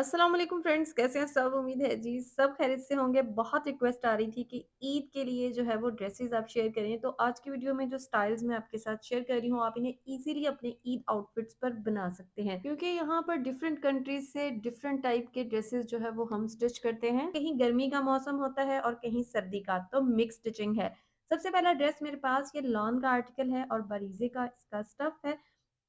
अस्सलाम वालेकुम फ्रेंड्स, कैसे हैं सब? उम्मीद है जी सब खैरियत से होंगे। बहुत रिक्वेस्ट आ रही थी कि ईद के लिए जो है वो ड्रेसेस आप शेयर करें, तो आज की वीडियो में जो स्टाइल्स मैं आपके साथ शेयर कर रही हूँ, आप इन्हें इजीली अपने ईद आउटफिट्स पर बना सकते हैं, क्योंकि यहाँ पर डिफरेंट कंट्रीज से डिफरेंट टाइप के ड्रेसेस जो है वो हम स्टिच करते हैं। कहीं गर्मी का मौसम होता है और कहीं सर्दी का, तो मिक्स स्टिचिंग है। सबसे पहला ड्रेस मेरे पास ये लॉन का आर्टिकल है और बारीजे का इसका स्टफ है।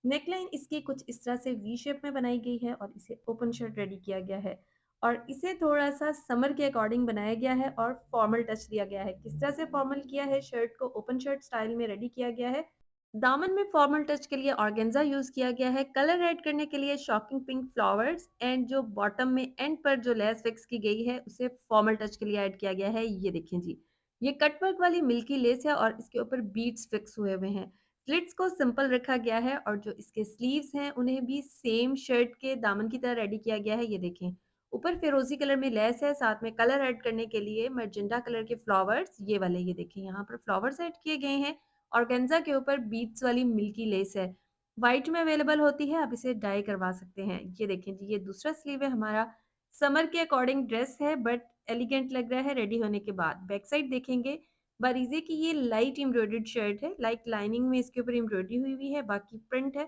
नेकलाइन इसकी कुछ इस तरह से वी शेप में बनाई गई है और इसे ओपन शर्ट रेडी किया गया है और इसे थोड़ा-सा समर के अकॉर्डिंग बनाया गया है और फॉर्मल टच दिया गया है। किस तरह से फॉर्मल किया है? शर्ट को ओपन शर्ट स्टाइल में रेडी किया गया है। दामन में फॉर्मल टच के लिए ऑर्गेन्जा यूज़ किया गया है। कलर ऐड करने के लिए शॉकिंग पिंक फ्लावर्स एंड जो बॉटम में एंड पर जो लेस फिक्स की गई है, उसे फॉर्मल टच के लिए ऐड किया गया है। ये देखें जी। ये कट वर्क वाली मिल्की लेस है और इसके ऊपर बीड्स फिक्स हुए हुए हैं। स्लिट्स को सिंपल रखा गया है और जो इसके स्लीव्स हैं उन्हें भी सेम शर्ट के दामन की तरह रेडी किया गया है। ये देखें, ऊपर फिरोजी कलर में लेस है, साथ में कलर ऐड करने के लिए मैजेंटा कलर के फ्लावर्स ये वाले, ये देखें यहाँ पर फ्लावर्स ऐड किए गए हैं। ऑर्गेन्जा के ऊपर बीट्स वाली मिल्की लेस है, वाइट में अवेलेबल होती है, आप इसे डाई करवा सकते हैं। ये देखें जी, ये दूसरा स्लीव है हमारा। समर के अकॉर्डिंग ड्रेस है बट एलिगेंट लग रहा है रेडी होने के बाद। बैक साइड देखेंगे, बारीज़े की ये लाइट एम्ब्रॉयडर्ड शर्ट है, लाइक लाइनिंग में इसके ऊपर एम्ब्रॉयडरी हुई हुई है, बाकी प्रिंट है।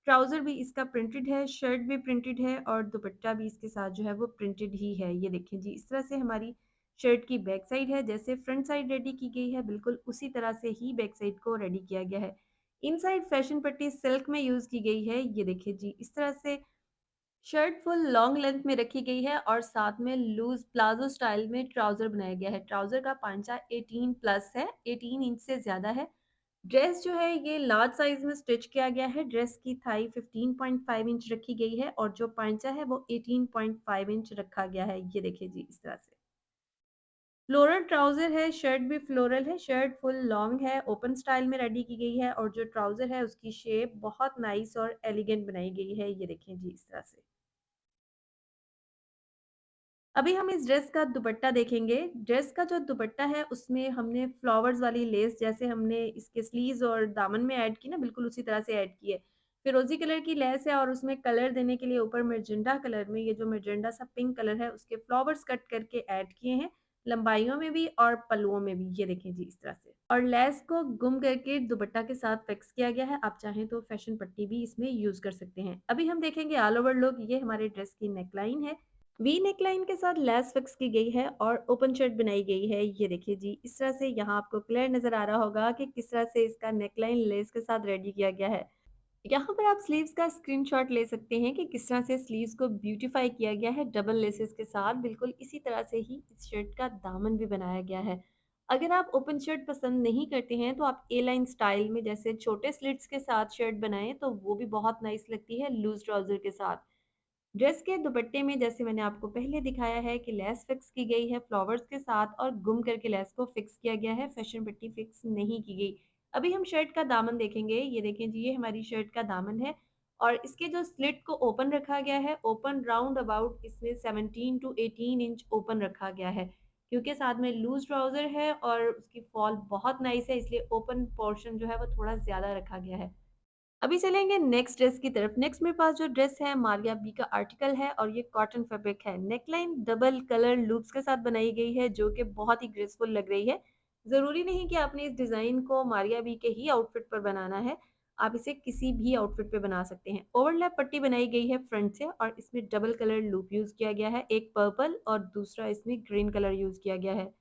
ट्राउज़र भी इसका प्रिंटेड है, शर्ट भी प्रिंटेड है और दुपट्टा भी इसके साथ जो है वो प्रिंटेड ही है। ये देखें जी, इस तरह से हमारी शर्ट की बैक साइड है। जैसे फ्रंट साइड रेडी की गई है, बिल्कुल उसी तरह से ही बैक साइड को रेडी किया गया है। इनसाइड फैशन पट्टी सिल्क में यूज़ की गई है। ये देखिए जी, इस तरह से शर्ट फुल लॉन्ग लेंथ में रखी गई है और साथ में लूज प्लाजो स्टाइल में ट्राउजर बनाया गया है। ट्राउजर का पांचा 18 प्लस है, 18 इंच से ज्यादा है। ड्रेस जो है ये लार्ज साइज में स्टिच किया गया है। ड्रेस की थाई 15.5 इंच रखी गई है और जो पांचा है वो 18.5 इंच रखा गया है। ये देखिए जी, इस तरह से फ्लोरल ट्राउजर है, शर्ट भी फ्लोरल है। शर्ट फुल लॉन्ग है, ओपन स्टाइल में रेडी की गई है और जो ट्राउजर है उसकी शेप बहुत नाइस और एलिगेंट बनाई गई है। ये देखें जी, इस तरह से। अभी हम इस ड्रेस का दुपट्टा देखेंगे। ड्रेस का जो दुपट्टा है उसमें हमने फ्लावर्स वाली लेस, जैसे हमने इसके स्लीव्स और दामन में ऐड की ना, बिल्कुल उसी तरह से ऐड की है। फिरोज़ी कलर की लेस है और उसमें कलर देने के लिए ऊपर मैजेंटा कलर में ये जो मैजेंटा सा पिंक कलर है उसके फ्लावर्स कट करके ऐड किए हैं, लंबाइयों में भी और पल्लुओं में भी। ये देखें जी, इस तरह से। और लेस को गुम करके दुपट्टा के साथ फिक्स किया गया है। आप चाहें तो फैशन पट्टी भी इसमें यूज़ कर सकते हैं। अभी हम देखेंगे ऑल ओवर लुक। ये हमारे ड्रेस की नेकलाइन है। वी नेकलाइन के साथ लेस फिक्स की गई है और ओपन शर्ट बनाई गई है। ये देखिए जी, इस तरह से यहाँ आपको क्लियर नज़र आ रहा होगा कि किस तरह से इसका नेकलाइन लेस के साथ रेडी किया गया है। यहाँ पर आप स्लीव्स का स्क्रीनशॉट ले सकते हैं कि किस तरह से स्लीव्स को ब्यूटीफाई किया गया है डबल लेसेस के साथ। बिल्कुल इसी तरह से ही इस शर्ट का दामन भी बनाया गया है। अगर आप ओपन शर्ट पसंद नहीं करते हैं तो आप ए लाइन स्टाइल में जैसे छोटे स्लिट्स के साथ शर्ट बनाएं, तो वो भी बहुत नाइस लगती है लूज ट्राउजर के साथ। ड्रेस के दुपट्टे में जैसे मैंने आपको पहले दिखाया है कि लेस फिक्स की गई है फ्लावर्स के साथ और गुम करके लेस को फिक्स किया गया है, फैशन पट्टी फिक्स नहीं की गई। अभी हम शर्ट का दामन देखेंगे। ये देखें जी, ये हमारी शर्ट का दामन है और इसके जो स्लिट को ओपन रखा गया है, ओपन राउंड अबाउट इसमें 17 टू 18 इंच ओपन रखा गया है, क्योंकि साथ में लूज ट्राउजर है और उसकी फॉल बहुत नाइस है, इसलिए ओपन पोर्शन जो है वो थोड़ा ज्यादा रखा गया है। अभी चलेंगे नेक्स्ट ड्रेस की तरफ। नेक्स्ट मेरे पास जो ड्रेस है मारिया बी का आर्टिकल है और ये कॉटन फैब्रिक है। नेकलाइन डबल कलर लूप्स के साथ बनाई गई है जो कि बहुत ही ग्रेसफुल लग रही है। ज़रूरी नहीं कि आपने इस डिज़ाइन को मारिया बी के ही आउटफिट पर बनाना है, आप इसे किसी भी आउटफिट पे बना सकते हैं। ओवरलैप पट्टी बनाई गई है फ्रंट से और इसमें डबल कलर लूप यूज़ किया गया है, एक पर्पल और दूसरा इसमें ग्रीन कलर यूज़ किया गया है।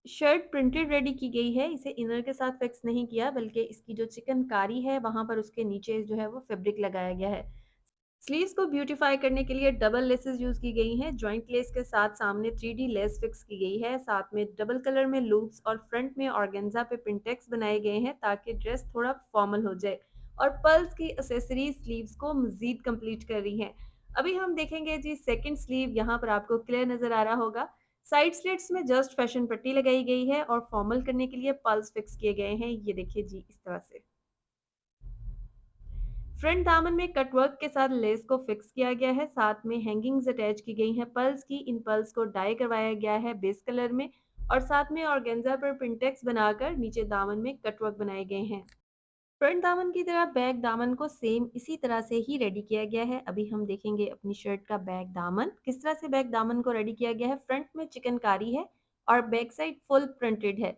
शर्ट प्रिंटेड रेडी की गई है, इसे इनर के साथ फिक्स नहीं किया बल्कि इसकी जो चिकनकारी है वहाँ पर उसके नीचे जो है वो फैब्रिक लगाया गया है। स्लीव्स को ब्यूटीफाई करने के लिए डबल लेसेस यूज की गई हैं। जॉइंट लेस के साथ सामने 3D लेस फिक्स की गई है, साथ में डबल कलर में लूप्स और फ्रंट में ऑर्गेन्जा पे पिंटेक्स बनाए गए हैं ताकि ड्रेस थोड़ा फॉर्मल हो जाए और पर्ल्स की एक्सेसरीज स्लीव्स को मजीद कंप्लीट कर रही हैं। अभी हम देखेंगे जी सेकंड स्लीव। यहाँ पर आपको क्लियर नजर आ रहा होगा, साइड स्लिट्स में जस्ट फैशन पट्टी लगाई गई है और फॉर्मल करने के लिए पल्स फिक्स किए गए हैं। ये देखिए जी, इस तरह से। फ्रंट दामन में कटवर्क के साथ लेस को फिक्स किया गया है, साथ में हैंगिंग्स अटैच की गई हैं पर्ल्स की। इन पर्ल्स को डाई करवाया गया है बेस कलर में और साथ में ऑर्गेन्जा पर पिंटेक्स बनाकर नीचे दामन में कटवर्क बनाए गए हैं। फ्रंट दामन की तरह बैक दामन को सेम इसी तरह से ही रेडी किया गया है। अभी हम देखेंगे अपनी शर्ट का बैक दामन। किस तरह से बैक दामन को रेडी किया गया है। फ्रंट में चिकनकारी है और बैक साइड फुल प्रिंटेड है।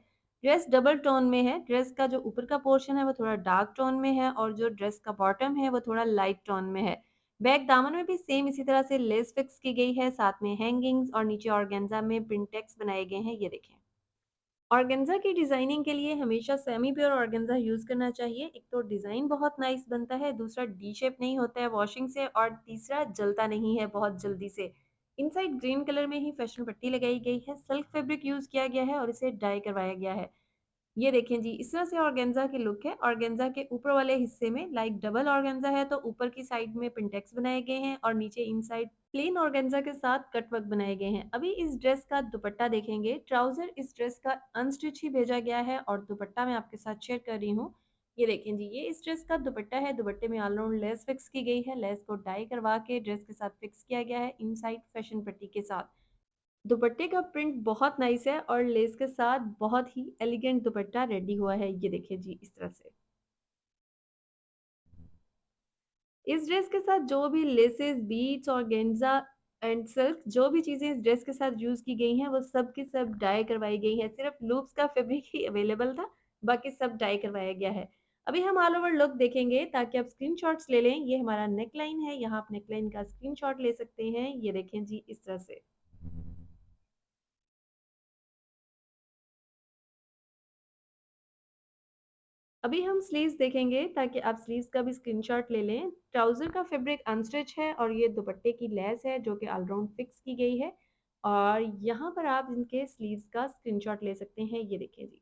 ड्रेस डबल टोन में है। ड्रेस का जो ऊपर का पोर्शन है वो थोड़ा डार्क टोन में है और जो ड्रेस का बॉटम है वो थोड़ा लाइट टोन में है। बैक दामन में भी सेम इसी तरह से लेस फिक्स की गई है, साथ में हैंगिंग्स और नीचे ऑर्गेन्जा में प्रिंटेक्स बनाए गए हैं, ये देखें। ऑर्गेन्जा की डिज़ाइनिंग के लिए हमेशा सेमी प्योर ऑर्गेन्जा यूज़ करना चाहिए। एक तो डिज़ाइन बहुत नाइस बनता है, दूसरा डी शेप नहीं होता है वॉशिंग से और तीसरा जलता नहीं है बहुत जल्दी से। इनसाइड ग्रीन कलर में ही फैशन पट्टी लगाई गई है, सिल्क फैब्रिक यूज़ किया गया है और इसे डाई करवाया गया है। ये देखें जी, इस तरह से ऑर्गेन्जा की लुक है। ऑर्गेन्जा के ऊपर वाले हिस्से में लाइक डबल ऑर्गेन्जा है तो ऊपर की साइड में पिंटेक्स बनाए गए हैं और नीचे इनसाइड प्लेन ऑर्गेन्जा के साथ कट वर्क बनाए गए हैं। अभी इस ड्रेस का दुपट्टा देखेंगे। ट्राउजर इस ड्रेस का अनस्टिच ही भेजा गया है और दुपट्टा मैं आपके साथ शेयर कर रही हूँ। ये देखें जी, ये इस ड्रेस का दुपट्टा है। दुपट्टे में ऑल राउंड लेस फिक्स की गई है। लेस को डाई करवा के ड्रेस के साथ फिक्स किया गया है इनसाइड फैशन पट्टी के साथ। दुपट्टे का प्रिंट बहुत नाइस है और लेस के साथ बहुत ही एलिगेंट दुपट्टा रेडी हुआ है। ये देखिए जी, इस तरह से इस ड्रेस के साथ जो भी लेसेस, बीट्स और गेंजा एंड सिल्क जो भी चीजें इस ड्रेस के साथ यूज की गई हैं वो सब की सब डाई करवाई गई है। सिर्फ लूप्स का फैब्रिक ही अवेलेबल था, बाकी सब डाई करवाया गया है। अभी हम ऑल ओवर लुक देखेंगे ताकि आप स्क्रीनशॉट्स ले लें। ये हमारा नेक लाइन है, यहाँ आप नेक लाइन का स्क्रीनशॉट ले सकते हैं। ये देखें जी, इस तरह से। अभी हम स्लीव्स देखेंगे ताकि आप स्लीव्स का भी स्क्रीनशॉट ले लें। ट्राउजर का फैब्रिक अनस्टिच है और ये दुपट्टे की लेस है जो कि ऑलराउंड फिक्स की गई है और यहाँ पर आप इनके स्लीव्स का स्क्रीनशॉट ले सकते हैं। ये देखिए जी,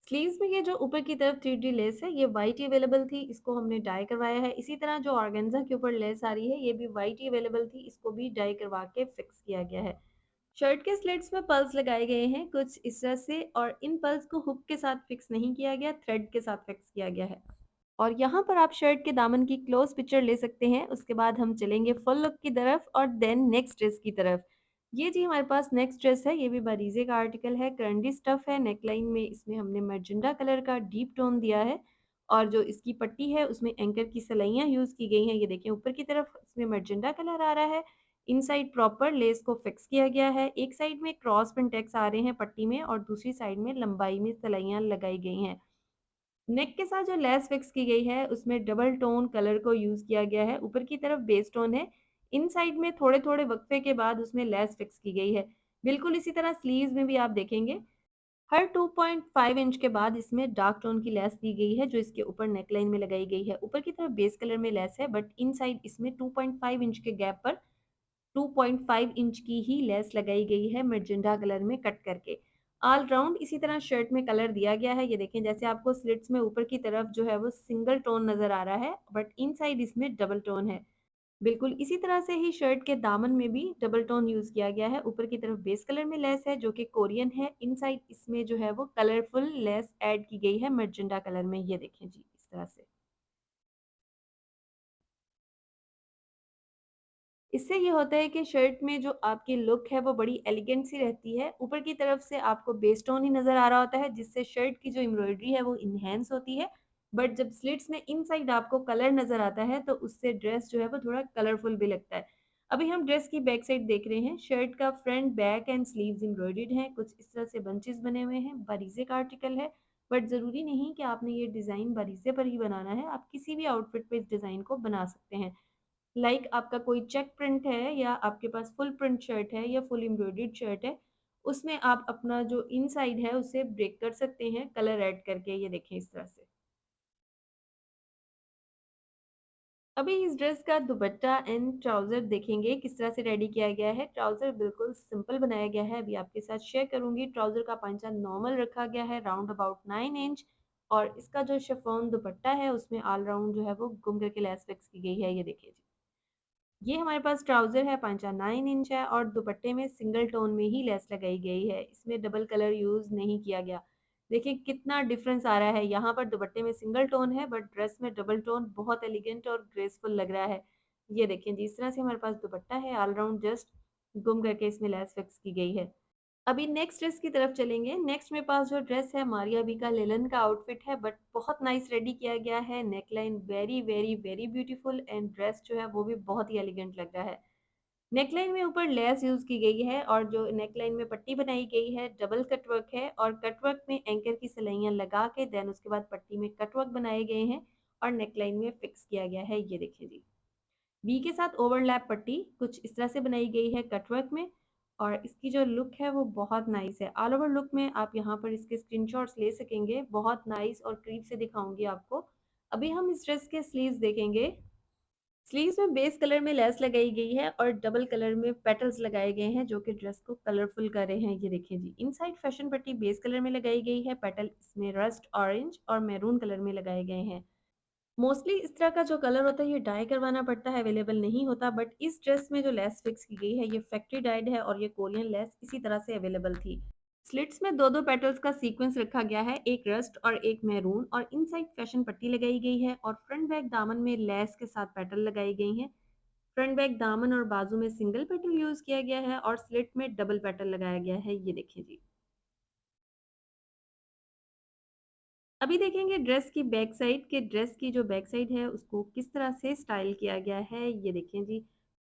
स्लीव्स में ये जो ऊपर की तरफ 3D लेस है ये वाइट ही अवेलेबल थी, इसको हमने डाई करवाया है। इसी तरह जो ऑर्गेन्जा के ऊपर लेस आ रही है ये भी वाइट ही अवेलेबल थी, इसको भी डाई करवा के फिक्स किया गया है। शर्ट के स्लिट्स में पल्स लगाए गए हैं कुछ इस तरह से और इन पल्स को हुक के साथ फिक्स नहीं किया गया, थ्रेड के साथ फिक्स किया गया है। और यहाँ पर आप शर्ट के दामन की क्लोज पिक्चर ले सकते हैं। उसके बाद हम चलेंगे फुल लुक की तरफ और देन नेक्स्ट ड्रेस की तरफ। ये जी हमारे पास नेक्स्ट ड्रेस है। ये भी बारीजे का आर्टिकल है, करंडी स्टफ है। नेकलाइन में इसमें हमने मैजेंडा कलर का डीप टोन दिया है और जो इसकी पट्टी है उसमें एंकर की सलाइयाँ यूज़ की गई हैं। ये देखें, ऊपर की तरफ इसमें मैजेंडा कलर आ रहा है। इनसाइड प्रॉपर लेस को फिक्स किया गया है। एक साइड में क्रॉस पिंटेक्स आ रहे हैं पट्टी में और दूसरी साइड में लंबाई में सलाइयाँ लगाई गई हैं। नेक के साथ जो लेस फिक्स की गई है उसमें डबल टोन कलर को यूज किया गया है। ऊपर की तरफ बेस टोन है, इन साइड में थोड़े थोड़े वक्फे के बाद उसमें लेस फिक्स की गई है। बिल्कुल इसी तरह स्लीव्स में भी आप देखेंगे हर 2.5 इंच के बाद इसमें डार्क टोन की लेस दी गई है जो इसके ऊपर नेकलाइन में लगाई गई है। ऊपर की तरफ बेस कलर में लेस है बट इन साइड इसमें 2.5 इंच के गैप पर 2.5 इंच की ही लेस लगाई गई है मैजेंटा कलर में कट करके। ऑल राउंड इसी तरह शर्ट में कलर दिया गया है। ये देखें, जैसे आपको स्लिट्स में ऊपर की तरफ जो है वो सिंगल टोन नजर आ रहा है बट इनसाइड इसमें डबल टोन है। बिल्कुल इसी तरह से ही शर्ट के दामन में भी डबल टोन यूज किया गया है। ऊपर की तरफ बेस कलर में लेस है जो कि कोरियन है। इनसाइड इसमें जो है वो कलरफुल लेस ऐड की गई है मैजेंटा कलर में। ये देखें जी, इस तरह से। इससे ये होता है कि शर्ट में जो आपकी लुक है वो बड़ी एलिगेंट सी रहती है। ऊपर की तरफ से आपको बेस टोन ही नज़र आ रहा होता है जिससे शर्ट की जो एम्ब्रॉयडरी है वो इन्हेंस होती है। बट जब स्लिट्स में इनसाइड आपको कलर नज़र आता है तो उससे ड्रेस जो है वो थोड़ा कलरफुल भी लगता है। अभी हम ड्रेस की बैक साइड देख रहे हैं। शर्ट का front back and sleeves embroidered हैं, कुछ इस तरह से बंचेस बने हुए हैं। बारीजे का आर्टिकल है बट ज़रूरी नहीं कि आपने ये डिज़ाइन बारीजे पर ही बनाना है, आप किसी भी आउटफिट पे इस डिज़ाइन को बना सकते हैं। आपका कोई चेक प्रिंट है या आपके पास फुल प्रिंट शर्ट है या फुल एम्ब्रॉयडर्ड शर्ट है, उसमें आप अपना जो इनसाइड है उसे ब्रेक कर सकते हैं कलर ऐड करके। ये देखें, इस तरह से। अभी इस ड्रेस का दुपट्टा एंड ट्राउजर देखेंगे किस तरह से रेडी किया गया है। ट्राउजर बिल्कुल सिंपल बनाया गया है, अभी आपके साथ शेयर करूंगी। ट्राउजर का पांचा नॉर्मल रखा गया है राउंड अबाउट 9 इंच और इसका जो शिफॉन दुपट्टा है उसमें ऑल राउंड जो है वो घूम करके लेस फिक्स की गई है। ये देखिए जी, ये हमारे पास ट्राउजर है, पांचा 9 इंच है और दुपट्टे में सिंगल टोन में ही लेस लगाई गई है, इसमें डबल कलर यूज नहीं किया गया। देखिए कितना डिफरेंस आ रहा है, यहाँ पर दुपट्टे में सिंगल टोन है बट ड्रेस में डबल टोन बहुत एलिगेंट और ग्रेसफुल लग रहा है। ये देखें जिस तरह से हमारे पास दुपट्टा है ऑलराउंड जस्ट गुम करके इसमें लेस फिक्स की गई है। अभी नेक्स्ट ड्रेस की तरफ चलेंगे। नेक्स्ट मेरे पास जो ड्रेस है मारिया अभी का लिनन का आउटफिट है, बट बहुत नाइस रेडी किया गया है। Neckline very very very beautiful and dress जो है वो भी बहुत ही एलिगेंट लग रहा है। नेकलाइन में ऊपर लेस यूज की गई है और जो नेकलाइन में पट्टी बनाई गई है डबल कटवर्क है और कटवर्क में एंकर की सिलाइयां लगा के देन उसके बाद पट्टी में कटवर्क बनाए गए हैं और नेकलाइन में फिक्स किया गया है। ये देखिए जी, वी के साथ ओवरलैप पट्टी कुछ इस तरह से बनाई गई है कटवर्क में और इसकी जो लुक है वो बहुत नाइस है। ऑल ओवर लुक में आप यहाँ पर इसके स्क्रीनशॉट्स ले सकेंगे, बहुत नाइस और करीब से दिखाऊंगी आपको। अभी हम इस ड्रेस के स्लीव्स देखेंगे। स्लीव्स में बेस कलर में लेस लगाई गई है और डबल कलर में पेटल्स लगाए गए हैं जो कि ड्रेस को कलरफुल कर रहे हैं। ये देखिए जी, इनसाइड फैशन पट्टी बेस कलर में लगाई गई है, पेटल इसमें रस्ट ऑरेंज और मैरून कलर में लगाए गए हैं। मोस्टली इस तरह का जो कलर होता है ये डाई करवाना पड़ता है, अवेलेबल नहीं होता, बट इस ड्रेस में जो लेस फिक्स की गई है ये फैक्ट्री डाइड है और ये कोरियन लेस इसी तरह से अवेलेबल थी। स्लिट्स में दो दो पेटल्स का सीक्वेंस रखा गया है, एक रस्ट और एक मैरून, और इनसाइड फैशन पट्टी लगाई गई है और फ्रंट बैक दामन में लेस के साथ पेटल लगाई गई हैं। फ्रंट बैक दामन और बाजू में सिंगल पेटल यूज किया गया है और स्लिट में डबल पेटल लगाया गया है। ये देखिए जी, अभी देखेंगे ड्रेस की बैक साइड के ड्रेस की जो बैक साइड है उसको किस तरह से स्टाइल किया गया है। ये देखें जी,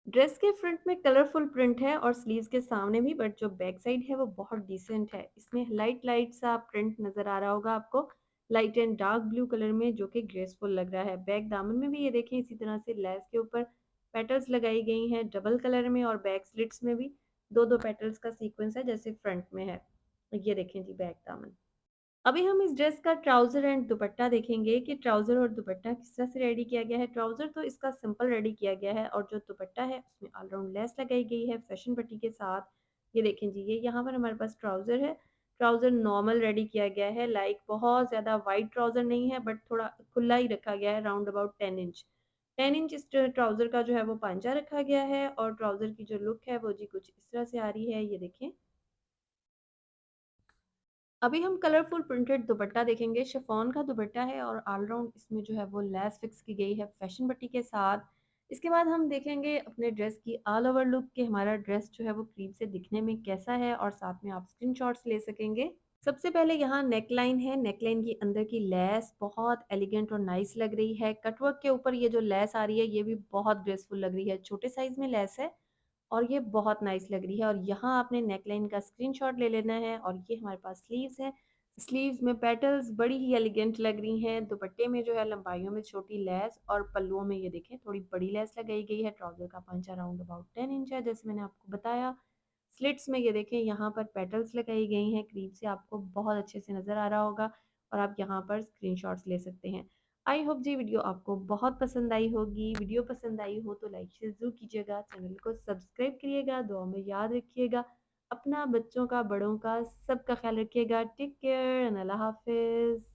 ड्रेस के फ्रंट में कलरफुल प्रिंट है और स्लीव्स के सामने भी, बट जो बैक साइड है वो बहुत डिसेंट है। इसमें लाइट लाइट सा प्रिंट नजर आ रहा होगा आपको, light and dark blue colour में, जो कि ग्रेसफुल लग रहा है। बैक दामन में भी ये देखें इसी तरह से लेस के ऊपर पेटल्स लगाई गई हैं डबल कलर में और बैक स्लिट्स में भी दो दो पेटल्स का सीक्वेंस है जैसे फ्रंट में है। ये देखें जी बैक दामन। अभी हम इस ड्रेस का ट्राउजर एंड दुपट्टा देखेंगे कि ट्राउजर और दुपट्टा किस तरह से रेडी किया गया है। ट्राउजर तो इसका सिंपल रेडी किया गया है और जो दुपट्टा है उसमें ऑलराउंड लेस लगाई गई है फैशन पट्टी के साथ। ये देखें जी, ये यहाँ पर हमारे पास ट्राउजर है। ट्राउजर नॉर्मल रेडी किया गया है, लाइक बहुत ज्यादा वाइड ट्राउजर नहीं है बट थोड़ा खुला ही रखा गया है, राउंड अबाउट 10 इंच। 10 इंच इस ट्राउजर का जो है वो पांचा रखा गया है और ट्राउजर की जो लुक है वो जी कुछ इस तरह से आ रही है। ये देखें, अभी हम कलरफुल प्रिंटेड दुपट्टा देखेंगे। शिफॉन का दुपट्टा है और ऑलराउंड इसमें जो है वो लेस फिक्स की गई है फैशन पट्टी के साथ। इसके बाद हम देखेंगे अपने ड्रेस की ऑल ओवर लुक कि हमारा ड्रेस जो है वो करीब से दिखने में कैसा है और साथ में आप स्क्रीनशॉट्स ले सकेंगे। सबसे पहले यहाँ नेकलाइन है। नेकलाइन की अंदर की लेस बहुत एलिगेंट और नाइस लग रही है। कटवर्क के ऊपर ये जो लेस आ रही है ये भी बहुत ग्रेसफुल लग रही है। छोटे साइज में लेस है और ये बहुत नाइस लग रही है। और यहाँ आपने नेकलाइन का स्क्रीनशॉट ले लेना है और ये हमारे पास स्लीव्स है। स्लीव्स में पेटल्स बड़ी ही एलिगेंट लग रही हैं। दुपट्टे में जो है लंबाइयों में छोटी लेस और पल्लुओं में ये देखें थोड़ी बड़ी लेस लगाई गई है। ट्राउजर का पंच अराउंड अबाउट 10 इंच है जैसे मैंने आपको बताया। स्लिट्स में ये देखें यहाँ पर पेटल्स लगाई गई हैं, करीब से आपको बहुत अच्छे से नज़र आ रहा होगा और आप यहाँ पर स्क्रीनशॉट्स ले सकते हैं। आई होप जी वीडियो आपको बहुत पसंद आई होगी। वीडियो पसंद आई हो तो लाइक शेयर जरूर कीजिएगा, चैनल को सब्सक्राइब करिएगा, दुआ में याद रखिएगा। अपना, बच्चों का, बड़ों का, सबका ख्याल रखिएगा। टेक केयर एंड अल्लाह हाफिज़।